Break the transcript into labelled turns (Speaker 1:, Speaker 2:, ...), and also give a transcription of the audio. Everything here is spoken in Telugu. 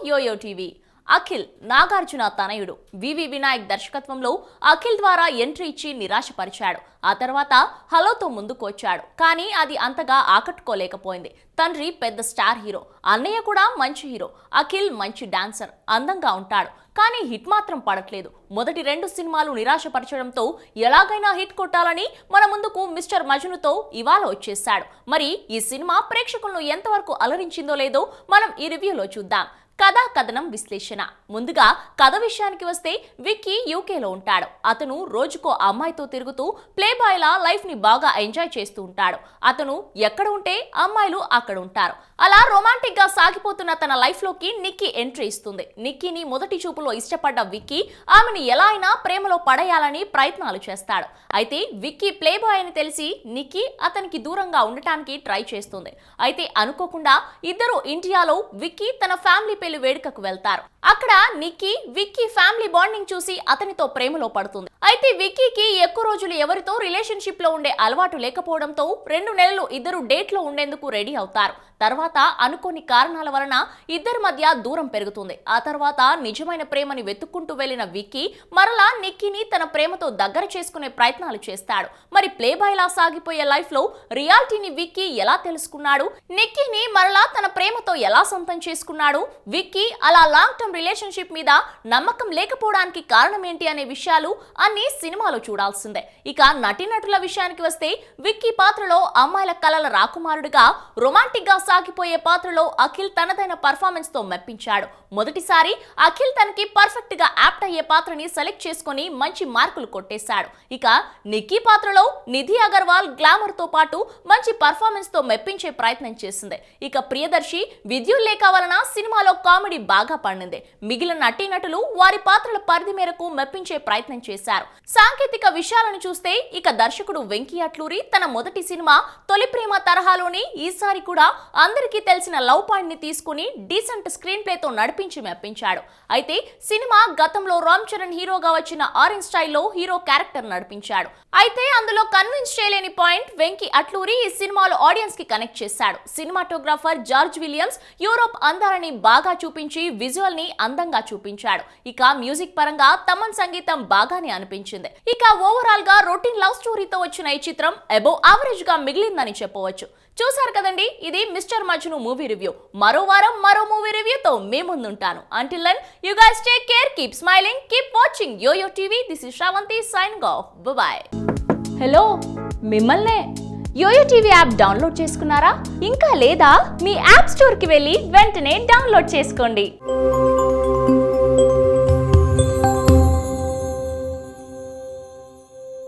Speaker 1: Yo-yo TV. అఖిల్ నాగార్జున తనయుడు వివి వినాయక్ దర్శకత్వంలో అఖిల్ ద్వారా ఎంట్రీ ఇచ్చి నిరాశపరిచాడు. ఆ తర్వాత హలోతో ముందుకు వచ్చాడు. కానీ అది అంతగా ఆకట్టుకోలేకపోయింది. తండ్రి పెద్ద స్టార్ హీరో, అన్నయ్య కూడా మంచి హీరో. అఖిల్ మంచి డాన్సర్, అందంగా ఉంటాడు. కానీ హిట్ మాత్రం పడట్లేదు. మొదటి 2 సినిమాలు నిరాశపరచడంతో ఎలాగైనా హిట్ కొట్టాలని మన ముందుకు మిస్టర్ మజ్నుతో ఇవాళ వచ్చేశాడు. మరి ఈ సినిమా ప్రేక్షకులను ఎంతవరకు అలరించిందో లేదో మనం ఈ రివ్యూలో చూద్దాం. కథా కథనం విశ్లేషణ. ముందుగా కథ విషయానికి వస్తే విక్కీ యూకేలో ఉంటాడు. అతను రోజుకో అమ్మాయితో తిరుగుతూ ప్లే బాయ్ లా లైఫ్ ని బాగా ఎంజాయ్ చేస్తూ ఉంటాడు. అతను ఎక్కడ ఉంటే అమ్మాయిలు అక్కడ ఉంటారు. అలా రొమాంటిక్ గా సాగిపోతున్న తన లైఫ్ లోకి నిక్కీ ఎంట్రీ ఇస్తుంది. నిక్కీని మొదటి చూపులో ఇష్టపడ్డ విక్కీ ఆమెను ఎలా అయినా ప్రేమలో పడేయాలని ప్రయత్నాలు చేస్తాడు. అయితే విక్కీ ప్లే బాయ్ అని తెలిసి నిక్కీ అతనికి దూరంగా ఉండటానికి ట్రై చేస్తుంది. అయితే అనుకోకుండా ఇద్దరు ఇండియాలో విక్కీ తన ఫ్యామిలీ పెళ్లి వేడుకకు వెళ్తారు. అక్కడ నిక్కీ విక్కీ ఫ్యామిలీ బాండింగ్ చూసి అతనితో ప్రేమలో పడుతుంది. అయితే విక్కీకి ఎక్కువ రోజులు ఎవరితో రిలేషన్షిప్ లో ఉండే అలవాటు లేకపోవడంతో 2 నెలలు ఇద్దరు డేట్ లో ఉండేందుకు రెడీ అవుతారు. తర్వాత అనుకోని కారణాల వలన ఇద్దరి మధ్య దూరం పెరుగుతుంది. ఆ తర్వాత నిజమైన ప్రేమని వెతుక్కుంటూ వెళ్లిన విక్కీ మరలా నిక్కీని తన ప్రేమతో దగ్గర చేసుకునే ప్రయత్నాలు చేస్తాడు. మరి ప్లే బాయ్ లా సాగిపోయే లైఫ్ లో రియాలిటీని విక్కీ ఎలా తెలుసుకున్నాడు? నిక్కీని మరలా తన ప్రేమతో ఎలా సొంతం చేసుకున్నాడు? విక్కీ అలా లాంగ్ టర్మ్ రిలేషన్షిప్ మీద నమ్మకం లేకపోవడానికి కారణం ఏంటి అనే విషయాలు అన్ని సినిమాలో చూడాల్సిందే. ఇక నటీనటుల విషయానికి వస్తే విక్కీ పాత్రలో అమ్మాయిల కలల రాకుమారుడిగా రొమాంటిక్ గా సాగిపోయే పాత్రలో అఖిల్ తనదైన పర్ఫార్మెన్స్ తో మెప్పించాడు. మొదటిసారి అఖిల్ తనకి పర్ఫెక్ట్ గా యాప్ట్ అయ్యే పాత్రని సెలెక్ట్ చేసుకుని మంచి మార్కులు కొట్టేశాడు. ఇక నిక్కీ పాత్రలో నిధి అగర్వాల్ గ్లామర్ తో పాటు మంచి పర్ఫార్మెన్స్ తో మెప్పించే ప్రయత్నం చేసింది. ఇక ప్రియదర్శి విద్యుల్లేఖ వలన సినిమాలో కామెడీ బాగా పండింది. మిగిలిన నటీనటులు వారి పాత్రల పరిధి మేరకు మెప్పించే ప్రయత్నం చేశారు. సాంకేతిక విషయాలను చూస్తే ఇక దర్శకుడు వెంకీ అట్లూరి తన మొదటి సినిమా తొలి ప్రేమ తరహాలోని ఈసారి కూడా అందరికీ తెలిసిన లవ్ పాయింట్ ని తీసుకుని డీసెంట్ స్క్రీన్ ప్లే తో నడిపించి మెప్పించాడు. అయితే సినిమా గతంలో రామ్ చరణ్ హీరోగా వచ్చిన ఆరెంజ్ స్టైల్లో హీరో క్యారెక్టర్ నడిపించాడు. అయితే అందులో కన్విన్స్ చేయలేని పాయింట్ వెంకీ అట్లూరి ఈ సినిమాలో ఆడియన్స్ కి కనెక్ట్ చేశాడు. సినిమాటోగ్రాఫర్ జార్జ్ విలియమ్స్ యూరోప్ అందాలని బాగా చూపించి విజువల్ ని అందంగా చూపించాడు. ఇక మ్యూజిక్ పరంగా తమన్ సంగీతం బాగానే అనిపించింది. ఇక ఓవరాల్ గా రొటీన్ లవ్ స్టోరీతో వచ్చిన ఈ చిత్రం అబోవ్ యావరేజ్ గా మిగిలిందని చెప్పవచ్చు. చూసారు కదండి, ఇది మిస్టర్ మజ్ను మూవీ రివ్యూ. మరో వారం మరో మూవీ రివ్యూతో మీ ముందుంటాను. Until then you guys take care, keep smiling, keep watching YoYo TV. This is Sravanthi signing off. Bye. Hello, మిమ్మల్నే. యోయో టీవీ యాప్ డౌన్లోడ్ చేసుకున్నారా? ఇంకా లేదా? మీ యాప్ స్టోర్ కి వెళ్ళి వెంటనే డౌన్లోడ్ చేసుకోండి.